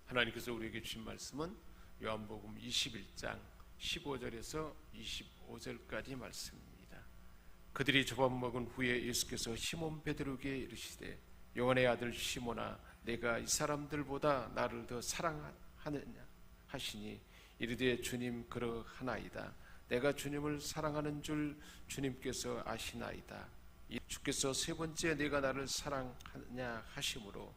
하나님께서 우리에게 주신 말씀은 요한복음 21장 15절에서 25절까지 말씀입니다. 그들이 조밥 먹은 후에 예수께서 시몬 베드로에게 이르시되 요한의 아들 시몬아 내가 이 사람들보다 나를 더 사랑하느냐 하시니 이르되 주님 그러하나이다. 내가 주님을 사랑하는 줄 주님께서 아시나이다. 주께서 세 번째 내가 나를 사랑하느냐 하심으로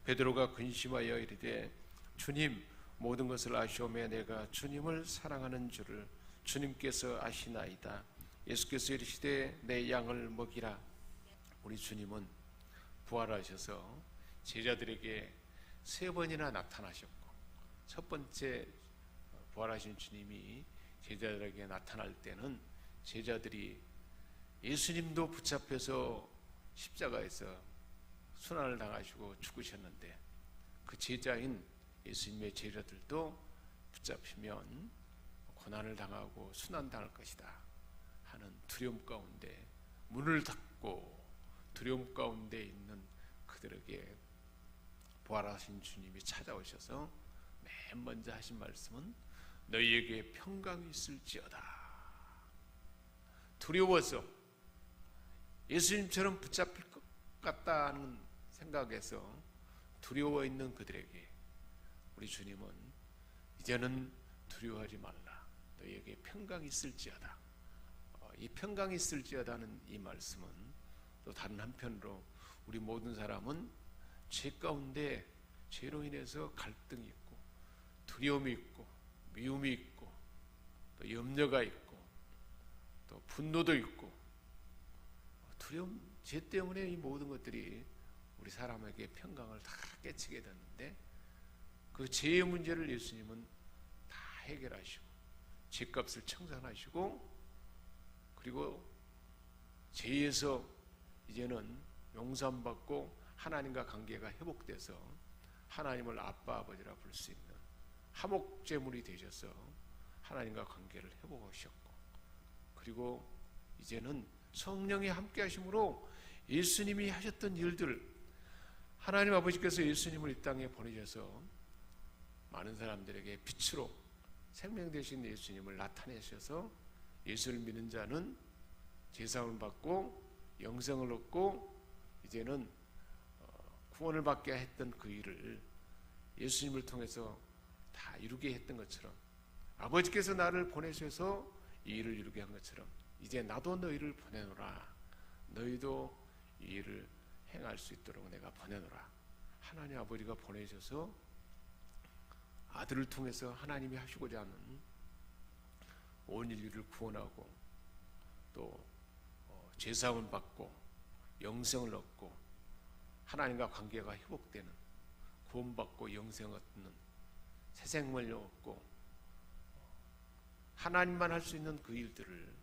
베드로가 근심하여 이르되 주님 모든 것을 아시오매 내가 주님을 사랑하는 줄을 주님께서 아시나이다. 예수께서 이르시되 내 양을 먹이라. 우리 주님은 부활하셔서 제자들에게 세 번이나 나타나셨고, 첫 번째 부활하신 주님이 제자들에게 나타날 때는 제자들이 예수님도 붙잡혀서 십자가에서 순환을 당하시고 죽으셨는데 그 제자인 예수님의 제자들도 붙잡히면 고난을 당하고 순환당할 것이다 하는 두려움 가운데 문을 닫고 두려움 가운데 있는 그들에게 부활하신 주님이 찾아오셔서 맨 먼저 하신 말씀은 너희에게 평강이 있을지어다. 두려워서 예수님처럼 붙잡힐 것 같다는 생각에서 두려워 있는 그들에게 우리 주님은 이제는 두려워하지 말라. 너희에게 평강이 있을지어다. 이 평강이 있을지어다는 이 말씀은 또 다른 한편으로 우리 모든 사람은 죄 가운데 죄로 인해서 갈등이 있고 두려움이 있고 미움이 있고 또 염려가 있고 또 분노도 있고 두려움, 죄 때문에 이 모든 것들이 우리 사람에게 평강을 다 깨치게 됐는데 그 죄의 문제를 예수님은 다 해결하시고 죄값을 청산하시고 그리고 죄에서 이제는 용서받고 하나님과 관계가 회복돼서 하나님을 아빠 아버지라 부를 수 있는 화목제물이 되셔서 하나님과 관계를 회복하셨고 그리고 이제는 성령이 함께 하심으로 예수님이 하셨던 일들 하나님 아버지께서 예수님을 이 땅에 보내셔서 많은 사람들에게 빛으로 생명 되신 예수님을 나타내셔서 예수를 믿는 자는 제사함을 받고 영생을 얻고 이제는 구원을 받게 했던 그 일을 예수님을 통해서 다 이루게 했던 것처럼 아버지께서 나를 보내셔서 이 일을 이루게 한 것처럼 이제 나도 너희를 보내노라. 너희도 이 일을 행할 수 있도록 내가 보내노라. 하나님 아버지가 보내셔서 아들을 통해서 하나님이 하시고자 하는 온 인류를 구원하고 또 죄사함을 받고 영생을 얻고 하나님과 관계가 회복되는 구원받고 영생을 얻는 새 생명을 얻고 하나님만 할 수 있는 그 일들을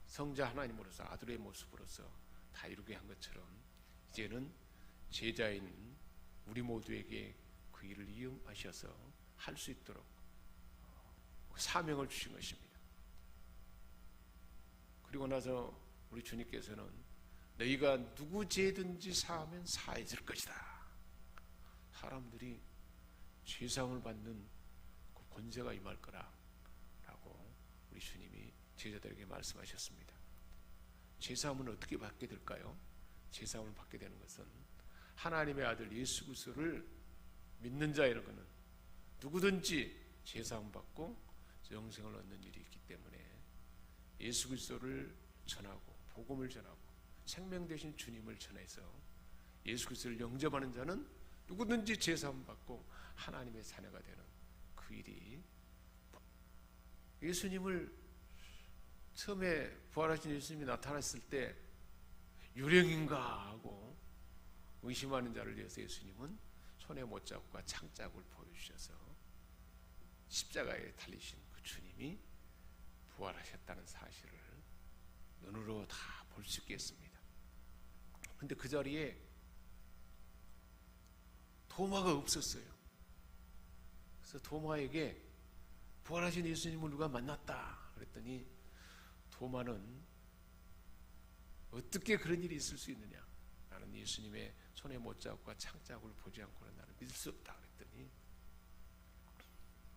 성자 하나님으로서 아들의 모습으로서 다 이루게 한 것처럼 이제는 제자인 우리 모두에게 그 일을 이용하셔서 할 수 있도록 사명을 주신 것입니다. 그리고 나서 우리 주님께서는 너희가 누구 죄든지 사하면 사해질 것이다. 사람들이 죄사함을 받는 그 권세가 임할 거라 라고 우리 주님이 제자들에게 말씀하셨습니다. 죄사함은 어떻게 받게 될까요? 죄사함을 받게 되는 것은 하나님의 아들 예수 그리스도를 믿는 자에게는 누구든지 죄사함 받고 영생을 얻는 일이 있기 때문에 예수 그리스도를 전하고 복음을 전하고 생명 되신 주님을 전해서 예수 그리스도를 영접하는 자는 누구든지 죄사함 받고 하나님의 자녀가 되는 그 일이 예수님을 처음에 부활하신 예수님이 나타났을 때 유령인가 하고 의심하는 자를 위해서 예수님은 손에 못자국과 창자국을 보여주셔서 십자가에 달리신 그 주님이 부활하셨다는 사실을 눈으로 다 볼 수 있겠습니다. 그런데 그 자리에 도마가 없었어요. 그래서 도마에게 부활하신 예수님을 누가 만났다 그랬더니 도마는 어떻게 그런 일이 있을 수 있느냐? 나는 예수님의 손에 못자국과 창자국을 보지 않고는 나는 믿을 수 없다 그랬더니,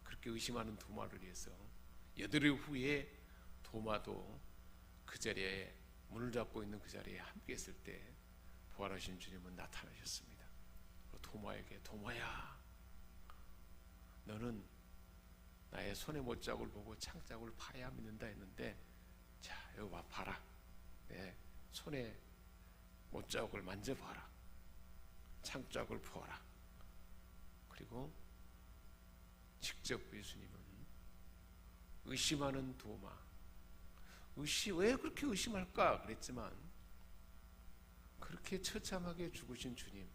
그렇게 의심하는 도마를 위해서 8일 후에 도마도 그 자리에, 문을 잡고 있는 그 자리에 함께 있을 때 부활하신 주님은 나타나셨습니다. 도마에게, 도마야, 너는 나의 손에 못자국을 보고 창자국을 봐야 믿는다 했는데, 자, 여기 와 봐라. 내 손에 못자국을 만져봐라. 창자국을 보아라. 그리고 직접 예수님은 의심하는 도마, 왜 그렇게 의심할까 그랬지만, 그렇게 처참하게 죽으신 주님,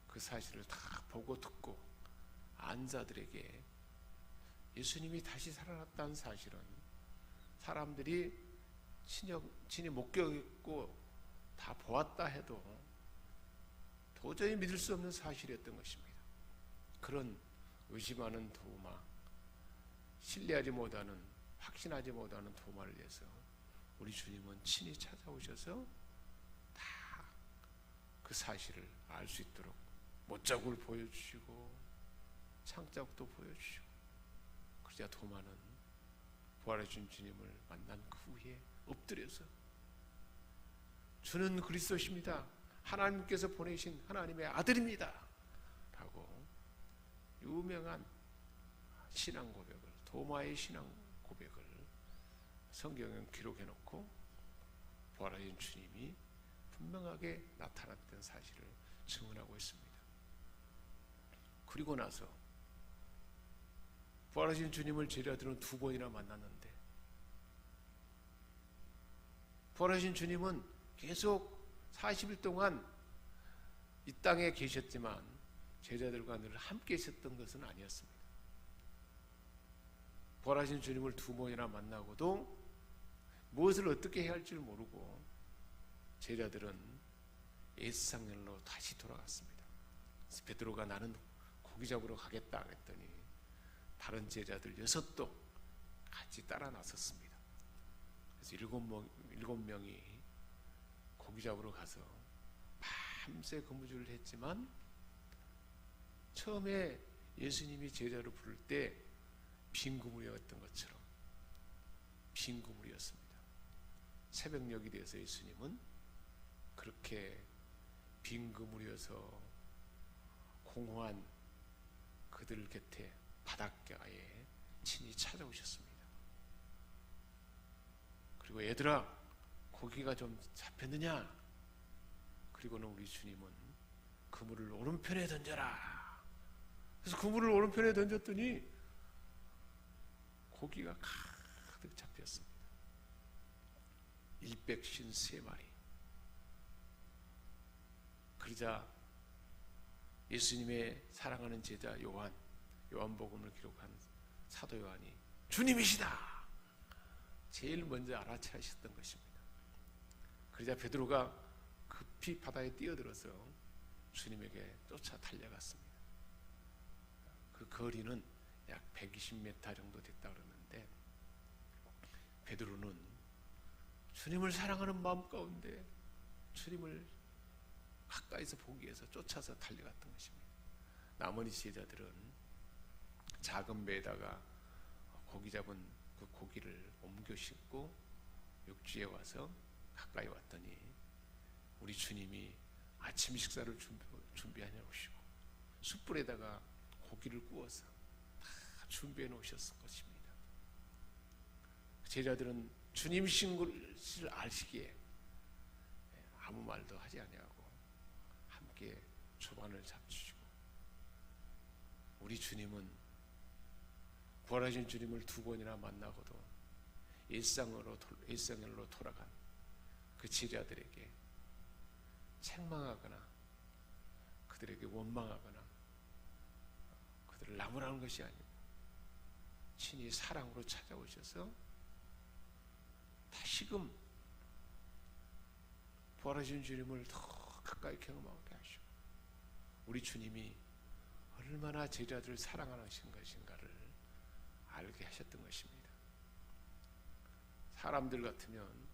그 사실을 다 보고 듣고 안 자들에게 예수님이 다시 살아났다는 사실은 사람들이 친히 목격했고 다 보았다 해도 도저히 믿을 수 없는 사실이었던 것입니다. 그런 의심하는 도마, 신뢰하지 못하는, 확신하지 못하는 도마를 위해서 우리 주님은 친히 찾아오셔서 다 그 사실을 알 수 있도록 못자국을 보여주시고 창자국도 보여주시고, 그러자 도마는 부활하신 주님을 만난 그 후에 엎드려서 주는 그리스도십니다, 하나님께서 보내신 하나님의 아들입니다 라고 유명한 신앙 고백을, 도마의 신앙 고백을 성경에 기록해 놓고 부활하신 주님이 분명하게 나타났던 사실을 증언하고 있습니다. 그리고 나서 부활하신 주님을 제자들은 2번이나 만났는데, 부활하신 주님은 계속 40일 동안 이 땅에 계셨지만 제자들과 늘 함께 있었던 것은 아니었습니다. 부활하신 주님을 2번이나 만나고도 무엇을 어떻게 해야 할지 모르고 제자들은 예수상년로 다시 돌아갔습니다. 그래서 베드로가 나는 고기 잡으러 가겠다 그랬더니 다른 제자들 6도 같이 따라 나섰습니다. 그래서 7명이 고기 잡으러 가서 밤새 거무줄을 했지만, 처음에 예수님이 제자로 부를 때 빈 그물이었던 것처럼 빈 그물이었습니다. 새벽녘이 되어서 예수님은 그렇게 빈 그물이어서 공허한 그들 곁에 바닷가에 친히 찾아오셨습니다. 그리고 얘들아, 고기가 좀 잡혔느냐? 그리고는 우리 주님은 그물을 오른편에 던져라. 그래서 그물을 오른편에 던졌더니 고기가 가득 잡혔습니다. 153마리. 그러자 예수님의 사랑하는 제자 요한복음을 기록한 사도 요한이 주님이시다! 제일 먼저 알아차리셨던 것입니다. 그러자 베드로가 급히 바다에 뛰어들어서 주님에게 쫓아 달려갔습니다. 그 거리는 약 120m 정도 됐다 그러는데, 베드로는 주님을 사랑하는 마음 가운데 주님을 가까이서 보기 위해서 쫓아서 달려갔던 것입니다. 나머지 제자들은 작은 배에다가 고기 잡은 그 고기를 옮겨 싣고 육지에 와서 가까이 왔더니 우리 주님이 아침 식사를 준비하냐 오시고 숯불에다가 고기를 구워서 다 준비해 놓으셨을 것입니다. 제자들은 주님이신 것을 아시기에 아무 말도 하지 아니하고 함께 조반을 잡수시고, 우리 주님은 부활하신 주님을 2번이나 만나고도 일상으로 돌아간 그 제자들에게 책망하거나 그들에게 원망하거나 그들을 나무라는 것이 아니고 친히 사랑으로 찾아오셔서 다시금 부활하신 주님을 더 가까이 경험하게 하시고, 우리 주님이 얼마나 제자들을 사랑하시는 것인가를 알게 하셨던 것입니다. 사람들 같으면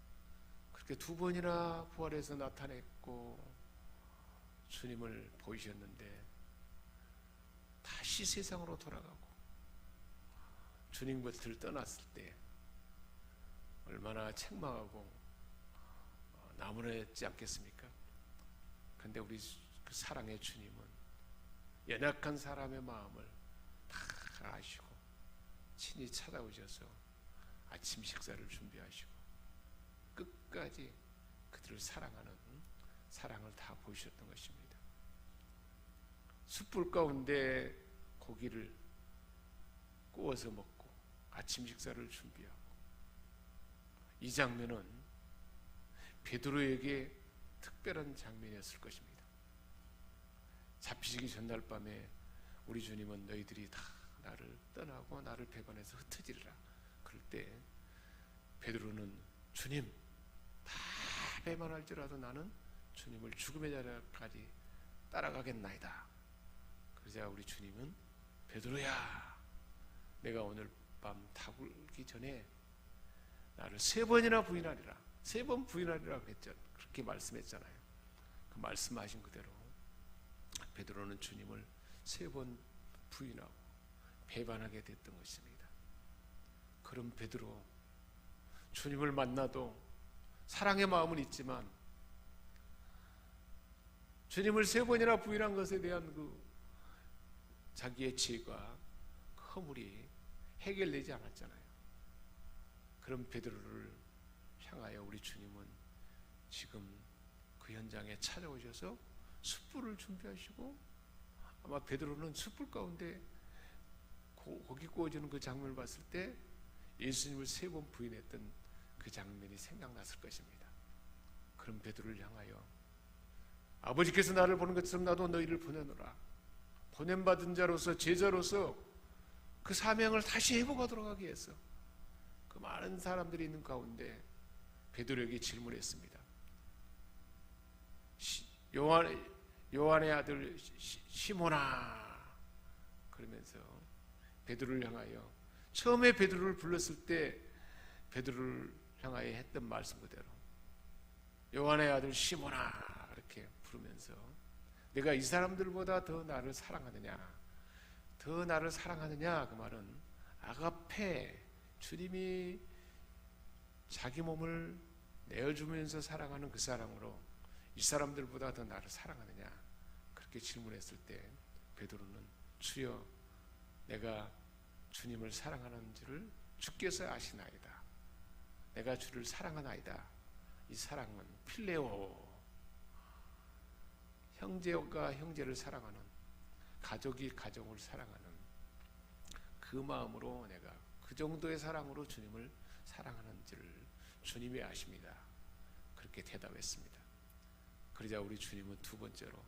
그렇게 2번이나 부활해서 나타냈고 주님을 보이셨는데 다시 세상으로 돌아가고 주님 곁을 떠났을 때 얼마나 책망하고 나무랬지 않겠습니까? 근데 우리 그 사랑의 주님은 연약한 사람의 마음을 다 아시고 친히 찾아오셔서 아침 식사를 준비하시고 끝까지 그들을 사랑하는 사랑을 다 보이셨던 것입니다. 숯불 가운데 고기를 구워서 먹고 아침 식사를 준비하고, 이 장면은 베드로에게 특별한 장면이었을 것입니다. 잡히시기 전날 밤에 우리 주님은 너희들이 다 나를 떠나고 나를 배반해서 흩어지리라 그럴 때 베드로는 주님 다 배반할지라도 나는 주님을 죽음의 자리까지 따라가겠나이다. 그러자 우리 주님은 베드로야, 내가 오늘 밤 다굴기 전에 나를 3번이나 부인하리라, 3번 부인하리라고 했죠. 그렇게 말씀했잖아요. 그 말씀하신 그대로 베드로는 주님을 3번 부인하고 배반하게 됐던 것입니다. 그럼 베드로, 주님을 만나도 사랑의 마음은 있지만 주님을 3번이나 부인한 것에 대한 그 자기의 죄가, 그 허물이 해결되지 않았잖아요. 그럼 베드로를 향하여 우리 주님은 지금 그 현장에 찾아오셔서 숯불을 준비하시고, 아마 베드로는 숯불 가운데 고기 구워지는 그 장면을 봤을 때 예수님을 3번 부인했던 그 장면이 생각났을 것입니다. 그럼 베드로를 향하여 아버지께서 나를 보는 것처럼 나도 너희를 보내노라. 보냄받은 자로서, 제자로서 그 사명을 다시 회복하도록 하기 위해서 그 많은 사람들이 있는 가운데 베드로에게 질문했습니다. 요한의 아들 시몬아, 그러면서 베드로를 향하여, 처음에 베드로를 불렀을 때 베드로를 향하여 했던 말씀 그대로 요한의 아들 시몬아 이렇게 부르면서 내가 이 사람들보다 더 나를 사랑하느냐, 더 나를 사랑하느냐, 그 말은 아가페, 주님이 자기 몸을 내어주면서 사랑하는 그 사랑으로 이 사람들보다 더 나를 사랑하느냐, 그렇게 질문했을 때 베드로는 주여, 내가 주님을 사랑하는 줄을 주께서 아시나이다. 내가 주를 사랑하나이다. 이 사랑은 필레오, 형제가 형제를 사랑하는, 가족이 가정을 사랑하는 그 마음으로 내가 그 정도의 사랑으로 주님을 사랑하는 줄을 주님이 아십니다. 그렇게 대답했습니다. 그러자 우리 주님은 두 번째로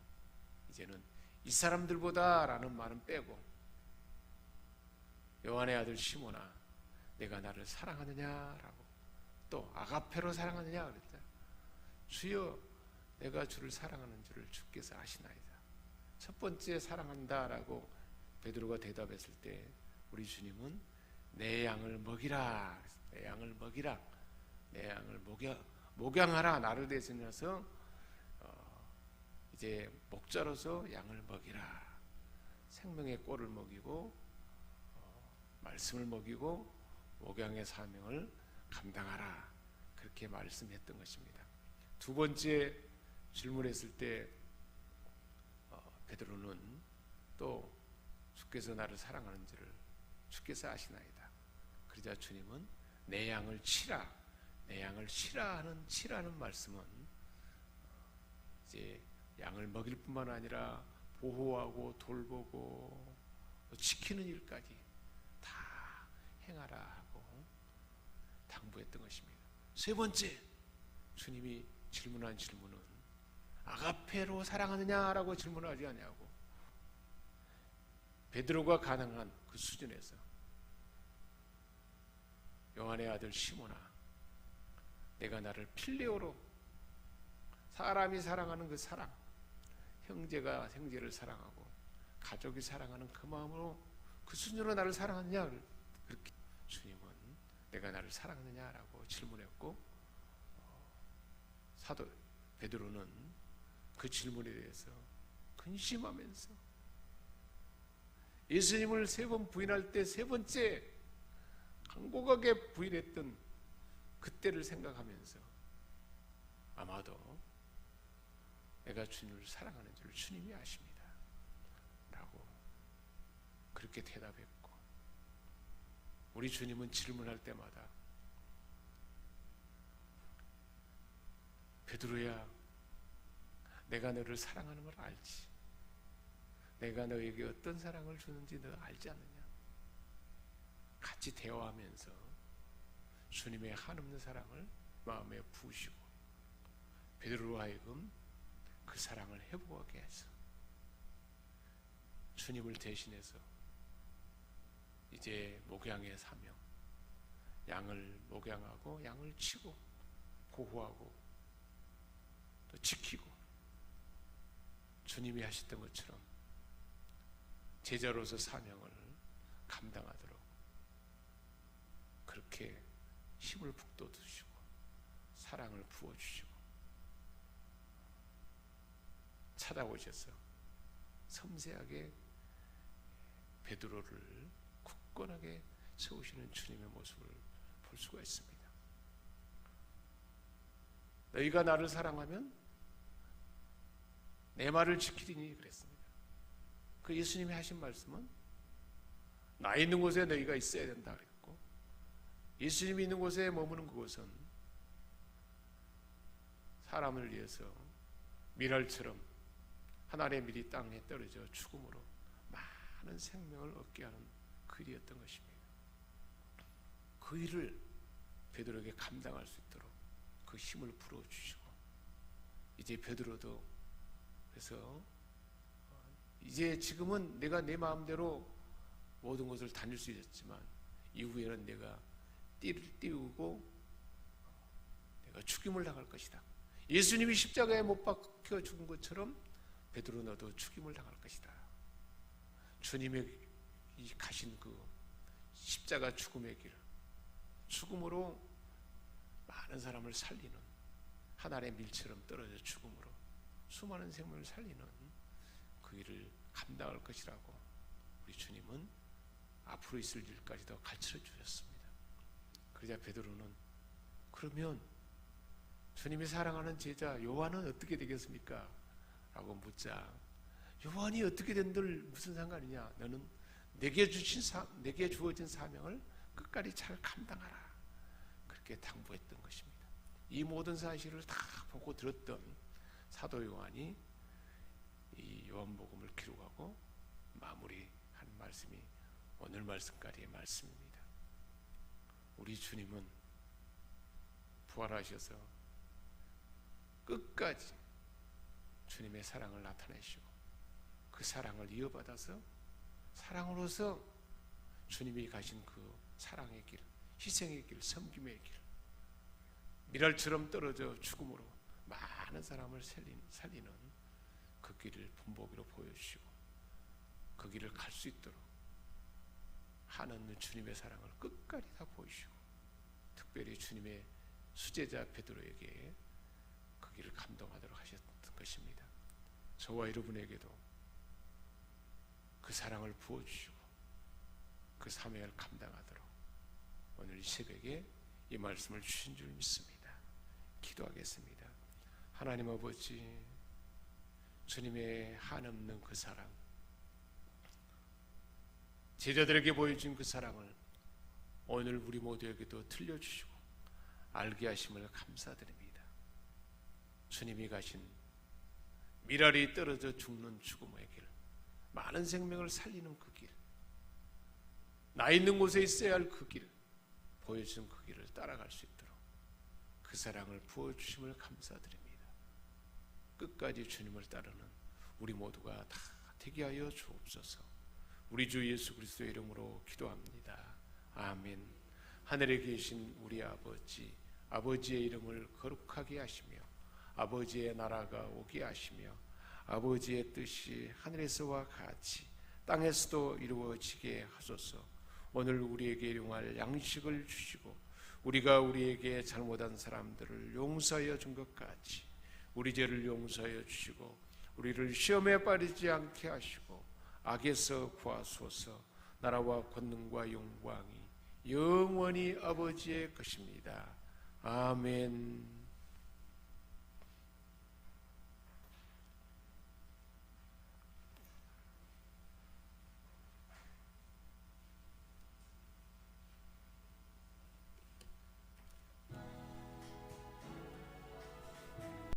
이제는 이 사람들보다 라는 말은 빼고 요한의 아들 시몬아, 내가 나를 사랑하느냐라고, 또 아가페로 사랑하느냐 그랬다. 주여, 내가 주를 사랑하는 줄을 주께서 아시나이다. 첫 번째 사랑한다라고 베드로가 대답했을 때 우리 주님은 내 양을 먹이라, 내 양을 먹이라, 내 양을 목양하라, 나를 대신해서 이제 목자로서 양을 먹이라, 생명의 꼴을 먹이고 말씀을 먹이고 목양의 사명을 감당하라, 그렇게 말씀했던 것입니다. 두 번째 질문했을 때 베드로는 또 주께서 나를 사랑하는 줄을 주께서 아시나이다. 그러자 주님은 내 양을 치라, 내 양을 치라는 말씀은 이제 양을 먹일 뿐만 아니라 보호하고 돌보고 지키는 일까지 다 행하라 하고 당부했던 것입니다. 세 번째 주님이 질문한 질문은 아가페로 사랑하느냐라고 질문하지 않냐고, 베드로가 가능한 그 수준에서 요한의 아들 시몬아, 내가 나를 필레오로, 사람이 사랑하는 그 사랑, 형제가 형제를 사랑하고 가족이 사랑하는 그 마음으로 그 수준으로 나를 사랑하느냐, 그렇게 주님은 내가 나를 사랑하느냐라고 질문했고, 사도 베드로는 그 질문에 대해서 근심하면서 예수님을 3번 부인할 때 3번째 간곡하게 부인했던 그때를 생각하면서 아마도 내가 주님을 사랑하는 줄 주님이 아십니다 라고 그렇게 대답했고, 우리 주님은 질문할 때마다 베드로야, 내가 너를 사랑하는 걸 알지. 내가 너에게 어떤 사랑을 주는지 너 알지 않느냐. 같이 대화하면서 주님의 한없는 사랑을 마음에 부으시고 베드로로 하여금 그 사랑을 회복하게 해서 주님을 대신해서 이제 목양의 사명, 양을 목양하고 양을 치고 보호하고 또 지키고 주님이 하셨던 것처럼 제자로서 사명을 감당하도록 그렇게 힘을 북돋우시고 사랑을 부어주시고 찾아오셔서 섬세하게 베드로를 굳건하게 세우시는 주님의 모습을 볼 수가 있습니다. 너희가 나를 사랑하면 내 말을 지키리니 그랬습니다. 그 예수님이 하신 말씀은 나 있는 곳에 너희가 있어야 된다 그랬고, 예수님이 있는 곳에 머무는 그곳은 사람을 위해서 밀알처럼 하늘의 밀이 땅에 떨어져 죽음으로 많은 생명을 얻게 하는 그 일이었던 것입니다. 그 일을 베드로에게 감당할 수 있도록 그 힘을 불어주시고, 이제 베드로도 그래서 이제 지금은 내가 내 마음대로 모든 것을 다닐 수 있었지만 이후에는 내가 띠를 띄우고 내가 죽임을 당할 것이다. 예수님이 십자가에 못 박혀 죽은 것처럼 베드로 너도 죽임을 당할 것이다. 주님의 가신 그 십자가 죽음의 길, 죽음으로 많은 사람을 살리는 하늘의 밀처럼 떨어져 죽음으로 수많은 생명을 살리는 그 일을 감당할 것이라고 우리 주님은 앞으로 있을 일까지도 가르쳐 주셨습니다. 그러자 베드로는 그러면 주님이 사랑하는 제자 요한은 어떻게 되겠습니까? 라고 묻자, 요한이 어떻게 된들 무슨 상관이냐? 너는 내게 주어진 사명을 끝까지 잘 감당하라. 그렇게 당부했던 것입니다. 이 모든 사실을 다 보고 들었던 사도 요한이 이 요한복음을 기록하고 마무리한 말씀이 오늘 말씀까지의 말씀입니다. 우리 주님은 부활하셔서 끝까지 주님의 사랑을 나타내시고 그 사랑을 이어받아서 사랑으로서 주님이 가신 그 사랑의 길, 희생의 길, 섬김의 길, 밀알처럼 떨어져 죽음으로 많은 사람을 살리는 그 길을 분보기로 보여주시고 그 길을 갈 수 있도록 한없는 주님의 사랑을 끝까지 다 보이시고 특별히 주님의 수제자 베드로에게 그 길을 감동하도록 하셨던 것입니다. 저와 여러분에게도 그 사랑을 부어주시고 그 사명을 감당하도록 오늘 이 새벽에 이 말씀을 주신 줄 믿습니다. 기도하겠습니다. 하나님 아버지, 주님의 한없는 그 사랑, 제자들에게 보여준 그 사랑을 오늘 우리 모두에게도 들려주시고 알게 하심을 감사드립니다. 주님이 가신 밀알이 떨어져 죽는 죽음의 길, 많은 생명을 살리는 그 길, 나 있는 곳에 있어야 할 그 길, 보여준 그 길을 따라갈 수 있도록 그 사랑을 부어주심을 감사드립니다. 끝까지 주님을 따르는 우리 모두가 다 되게 하여 주옵소서. 우리 주 예수 그리스도의 이름으로 기도합니다. 아멘. 하늘에 계신 우리 아버지, 아버지의 이름을 거룩하게 하시며 아버지의 나라가 오게 하시며 아버지의 뜻이 하늘에서와 같이 땅에서도 이루어지게 하소서. 오늘 우리에게 일용할 양식을 주시고 우리가 우리에게 잘못한 사람들을 용서하여 준 것 같이 우리 죄를 용서하여 주시고 우리를 시험에 빠지지 않게 하시고 악에서 구하소서. 나라와 권능과 영광이 영원히 아버지의 것입니다. 아멘.